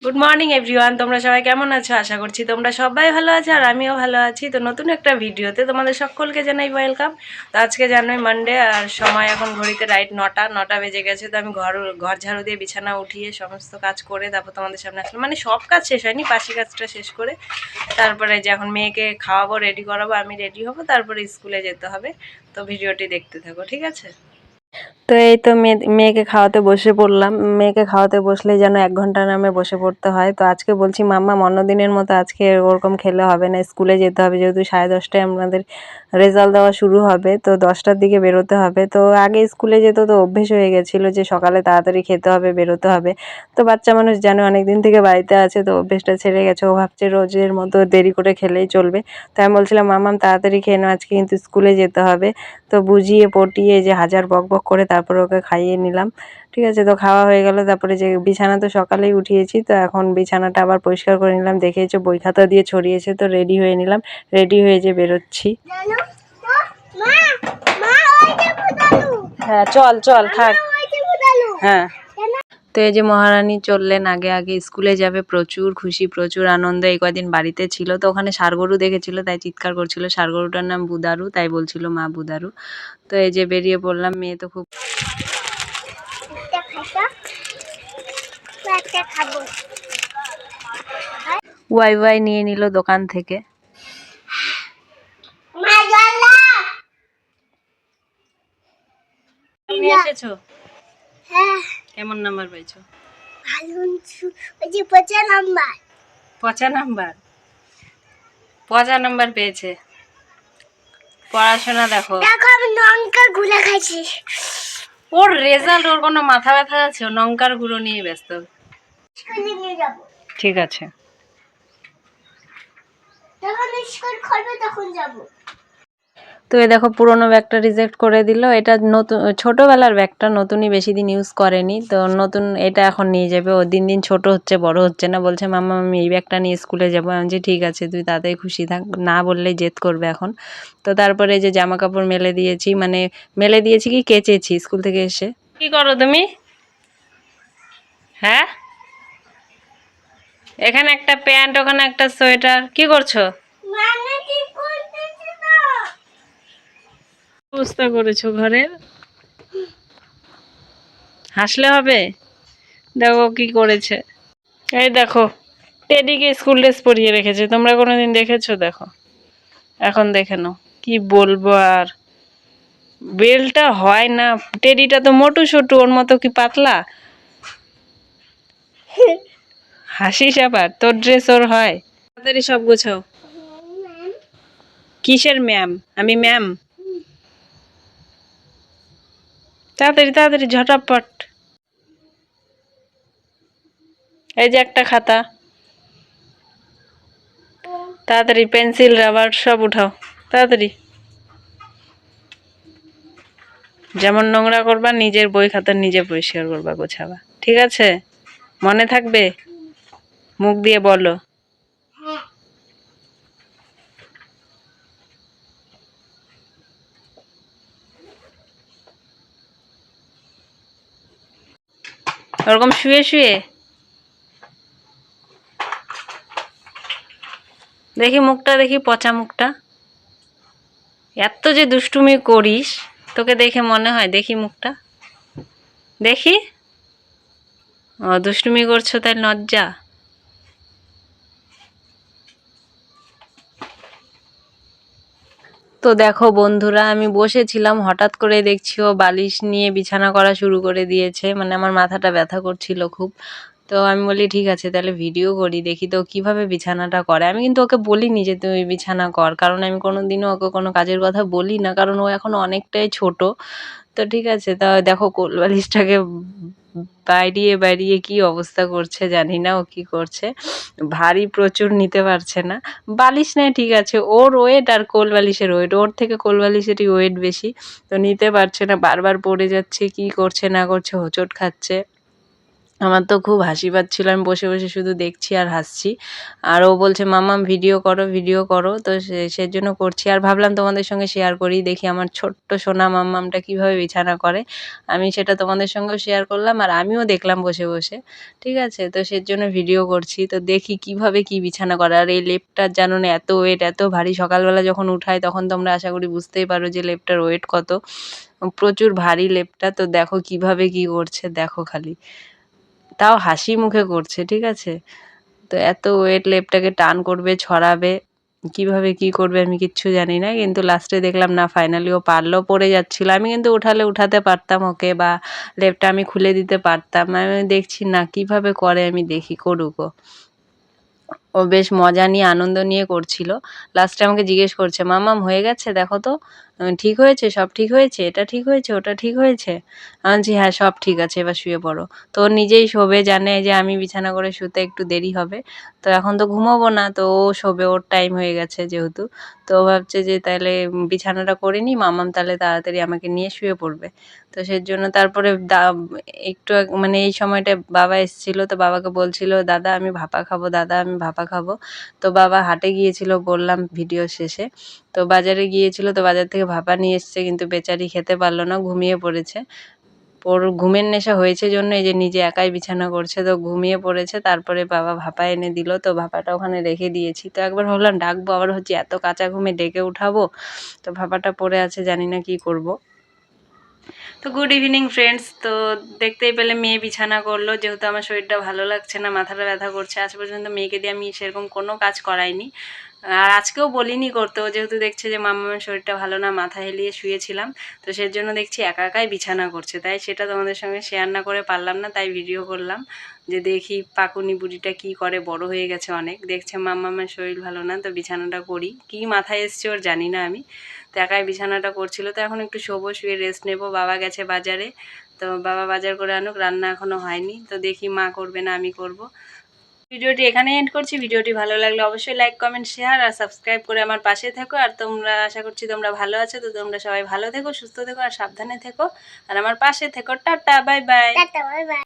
Good morning everyone, তোমরা সবাই কেমন আছো? আশা করছি তোমরা সবাই ভালো আছো আর আমিও ভালো আছি। তো নতুন একটা ভিডিওতে তোমাদের সকলকে জানাই ওয়েলকাম। তো আজকে জানোই মানডে, আর সময় এখন ঘড়িতে রাইট 9টা বেজে গেছে। তো আমি ঘর ঝাড়ু দিয়ে বিছানা উঠিয়ে সমস্ত কাজ করে তারপর তোমাদের সামনে আসলাম। মানে সব কাজ শেষ হয়নি, বাসি কাজটা শেষ করে তারপরে যে এখন মেয়েকে খাওয়াবো, রেডি করাবো, আমি রেডি হবো, তারপরে স্কুলে যেতে হবে। তো ভিডিওটি দেখতে থাকো, ঠিক আছে? তো এই তো মেয়েকে খাওয়াতে বসে পড়লাম। মেয়েকে খাওয়াতে বসলে যেন 1 ঘন্টা নামে বসে পড়তে হয়। তো আজকে বলছি মাম্মা অন্যদিনের মতো আজকে ওরকম খেলে হবে না, স্কুলে যেতে হবে, যেহেতু 10:30টায় আমাদের রেজাল্ট দেওয়া শুরু হবে। তো 10টার দিকে বেরোতে হবে। তো আগে স্কুলে যেত, তো অভ্যেস হয়ে গেছিলো যে সকালে তাড়াতাড়ি খেতে হবে, বেরোতে হবে। তো বাচ্চা মানুষ জানে, অনেক দিন থেকে বাড়িতে আছে, তো অভ্যেসটা ছেড়ে গেছে। ও ভাবছে রোজের মতো দেরি করে খেলেই চলবে। তো আমি বলছিলাম মাম্মাম তাড়াতাড়ি খেয়ে নাও, আজকে কিন্তু স্কুলে যেতে হবে। তো বুঝিয়ে পটিয়ে যে হাজার বকবক করে তারপরে ওকে খাইয়ে নিলাম। ঠিক আছে, তো খাওয়া হয়ে গেল। তারপরে যে বিছানা তো সকালেই উঠিয়েছি, তো এখন বিছানাটা আবার পরিষ্কার করে নিলাম। দেখেছো বই খাতা দিয়ে ছড়িয়েছে, তো রেডি হয়ে নিলাম। রেডি হয়ে যে বেরোচ্ছি। হ্যাঁ চল চল থাক। হ্যাঁ, তো এই যে মহারানী চললেন আগে আগে, স্কুলে যাবে। প্রচুর খুশি, প্রচুর আনন্দ। এই কদিন বাড়িতে ছিল, তো ওখানে ষাড়গরু দেখেছিল, তাই চিৎকার করছিল। ষাড়গরুটার নাম বুদারু, তাই বলছিল মা বুদারু। তো এই যে বেরিয়ে পড়লাম। মেয়ে তো খুব ওয়াই ওয়াই নিয়ে নিল দোকান থেকে। তুমি এসেছো? হ্যাঁ। কেমন নাম্বার পেয়েছো? ভালো। ওই যে 50 নাম্বার। 50 নাম্বার? 50 নাম্বার পেয়েছে। পড়াশোনা দেখো। দেখো আমি লঙ্কার গুঁড়া খাইছি। ওর রেজাল্ট, ওর কোনো মাথা ব্যথা আছে? ও লঙ্কার গুঁড়ো নিয়ে ব্যস্ত। স্কুলে নিয়ে যাব। ঠিক আছে, যখন স্কুল খুলবে তখন যাব। তো এই দেখো পুরোনো ব্যাগটা রিজেক্ট করে দিল। এটা নতুন ছোটোবেলার ব্যাগটা, নতুনই, বেশি দিন ইউজ করেনি। তো নতুন এটা এখন নিয়ে যাবে। ও দিন দিন ছোট হচ্ছে, বড় হচ্ছে না। বলছে মাম্মা আমি এই ব্যাগটা নিয়ে স্কুলে যাবো। আমি বলছি ঠিক আছে, তুই তাতেই খুশি থাক, না বললেই জেদ করবে এখন। তো তারপরে যে জামা কাপড় মেলে দিয়েছি, মানে মেলে দিয়েছি কি কেচেছি স্কুল থেকে এসে। কি করো তুমি? হ্যাঁ, এখানে একটা প্যান্ট, ওখানে একটা সোয়েটার, কি করছো? অবস্থা করেছো ঘরের, হাসলে হবে। দেখো কি করেছে। এই দেখো, টেডিকে স্কুল ড্রেস পরিয়ে রেখেছে, তোমরা কোনোদিন দেখেছো? দেখো, এখন দেখে নাও। কি বলবো আর, বেলটা হয় না। টেডিটা তো মোটু সোটু, ওর মতো কি পাতলা? হাসিস আবার, তোর ড্রেস ওর হয়? তাড়াতাড়ি সব গোছাও। কিসের ম্যাম? আমি ম্যাম? তাড়াতাড়ি তাড়াতাড়ি ঝটাপট। এই যে একটা খাতা, তাড়াতাড়ি পেন্সিল রাবার সব উঠাও তাড়াতাড়ি। যেমন নোংরা করবা, নিজের বই খাতা নিজে পরিষ্কার করবা, গোছাবা, ঠিক আছে? মনে থাকবে? মুখ দিয়ে বলো। ওরকম শুয়ে শুয়ে দেখি মুখটা, দেখি পচা মুখটা। এত যে দুষ্টুমি করিস, তোকে দেখে মনে হয়? দেখি মুখটা, দেখি। ও দুষ্টুমি করছো তাই লজ্জা? তো দেখো বন্ধুরা, আমি বসেছিলাম, হঠাৎ করে দেখছি ও বালিশ নিয়ে বিছানা করা শুরু করে দিয়েছে। মানে আমার মাথাটা ব্যথা করছিল খুব। তো আমি বলি ঠিক আছে তাহলে ভিডিও করি, দেখি তো কিভাবে বিছানাটা করে। আমি কিন্তু ওকে বলিনি যে তুই বিছানা কর, কারণ আমি কোনোদিনও ওকে কোনো কাজের কথা বলি না, কারণ ও এখন অনেকটাই ছোট। তো ঠিক আছে, তা দেখো কোল বালিশটাকে বাইরিয়ে বাইরিয়ে কি অবস্থা করছে, জানি না ও কি করছে। ভারী প্রচুর, নিতে পারছে না। বালিশ নেয় ঠিক আছে, ওর ওয়েট আর কোল বালিশের ওয়েট, ওর থেকে কোল বালিশেরই ওয়েট বেশি। তো নিতে পারছে না, বারবার পড়ে যাচ্ছে, কি করছে না করছে, হোঁচট খাচ্ছে। আমার তো খুব হাসি পাচ্ছিল, আমি বসে বসে শুধু দেখছি আর হাসছি। আর ও বলছে মাম্মাম ভিডিও করো ভিডিও করো, তো সেজন্য করছি। আর ভাবলাম তোমাদের সঙ্গে শেয়ার করি, দেখি আমার ছোট্ট সোনা মাম্মামটা কীভাবে বিছানা করে। আমি সেটা তোমাদের সঙ্গেও শেয়ার করলাম আর আমিও দেখলাম বসে বসে, ঠিক আছে। তো সেজন্য ভিডিও করছি, তো দেখি কিভাবে কি বিছানা করে। আর এই লেপটার জানো না এত ওয়েট, এত ভারী, সকালবেলা যখন উঠাই তখন তোমরা আশা করি বুঝতেই পারো যে লেপটার ওয়েট কত, প্রচুর ভারী লেপটা। তো দেখো কিভাবে কি করছে, দেখো খালি, তাও হাসি মুখে করছে, ঠিক আছে। তো এত ওয়েট, লেপটাকে টান করবে, ছড়াবে, কিভাবে কি করবে আমি কিচ্ছু জানি না। কিন্তু লাস্টে দেখলাম না, ফাইনালি ও পারলো, পড়ে যাচ্ছিল। আমি কিন্তু উঠালে উঠাতে পারতাম ওকে, বা লেপটা আমি খুলে দিতে পারতাম। আমি দেখছি না কিভাবে করে, আমি দেখি করুক ও। ও বেশ মজা নিয়ে আনন্দ নিয়ে করছিল। লাস্টে আমাকে জিজ্ঞেস করছে মাম্মাম হয়ে গেছে দেখো তো, ঠিক হয়েছে, সব ঠিক হয়েছে, এটা ঠিক হয়েছে, ওটা ঠিক হয়েছে। আমি বলছি হ্যাঁ সব ঠিক আছে, এবার শুয়ে পড়ো। তো ও নিজেই শোবে, জানে যে আমি বিছানা করে শুতে একটু দেরি হবে। তো এখন তো ঘুমোবো না, তো ও শোবে, ওর টাইম হয়ে গেছে যেহেতু। তো ও ভাবছে যে তাহলে বিছানাটা করে নিই, মাম্মাম তাহলে তাড়াতাড়ি আমাকে নিয়ে শুয়ে পড়বে। তো সেজন্য তারপরে একটু মানে এই সময়টায় বাবা এসেছিল, তো বাবাকে বলছিল দাদা আমি ভাপা খাবো, দাদা আমি ভাপা খাবো। তো বাবা হাটে গিয়েছিল বললাম ভিডিও শেষে। তো বাজারে গিয়েছিল, তো বাজার থেকে ভাপা নিয়ে এসছে, কিন্তু বেচারি খেতে পারলো না, ঘুমিয়ে পড়েছে। ওর ঘুমের নেশা হয়েছে জন্য এই যে নিজে একাই বিছানা করছে, তো ঘুমিয়ে পড়েছে। তারপরে বাবা ভাপা এনে দিল, তো ভাপাটা ওখানে রেখে দিয়েছি। তো একবার ভাবলাম ডাকবো, আবার হচ্ছে এত কাঁচা ঘুমে ডেকে উঠাবো, তো ভাপাটা পড়ে আছে, জানি না কি করব। তো গুড ইভিনিং ফ্রেন্ডস। তো দেখতেই পেলে মেয়ে বিছানা করলো, যেহেতু আমার শরীরটা ভালো লাগছে না, মাথাটা ব্যথা করছে। আজ পর্যন্ত মেয়েকে দিয়ে আমি সেরকম কোনো কাজ করাইনি, আর আজকেও বলিনি করতেও, যেহেতু দেখছে যে মাম্মার শরীরটা ভালো না, মাথা হেলিয়ে শুয়েছিলাম। তো সেজন্য দেখছি একা একাই বিছানা করছে, তাই সেটা তোমাদের সঙ্গে শেয়ার না করে পারলাম না, তাই ভিডিও করলাম যে দেখি পাকুনি বুড়িটা কি করে, বড় হয়ে গেছে অনেক। দেখছে মাম্মার শরীর ভালো না, তো বিছানাটা করি, কি মাথায় এসছে ওর জানি না আমি। তো একাই বিছানাটা করছিল। তো এখন একটু শোবো, শুয়ে রেস্ট নেবো। বাবা গেছে বাজারে, তো বাবা বাজার করে আনুক, রান্না এখনও হয়নি। তো দেখি মা করবে না আমি করব। ভিডিওটি এখানে এন্ড করছি। ভিডিওটি ভালো লাগলে অবশ্যই লাইক কমেন্ট শেয়ার আর সাবস্ক্রাইব করে আমার পাশে থেকো। আর তোমরা, আশা করছি তোমরা ভালো আছো। তো তোমরা সবাই ভালো থেকো, সুস্থ থেকো আর সাবধানে থেকো, আর আমার পাশে থেকো। Tata, bye bye.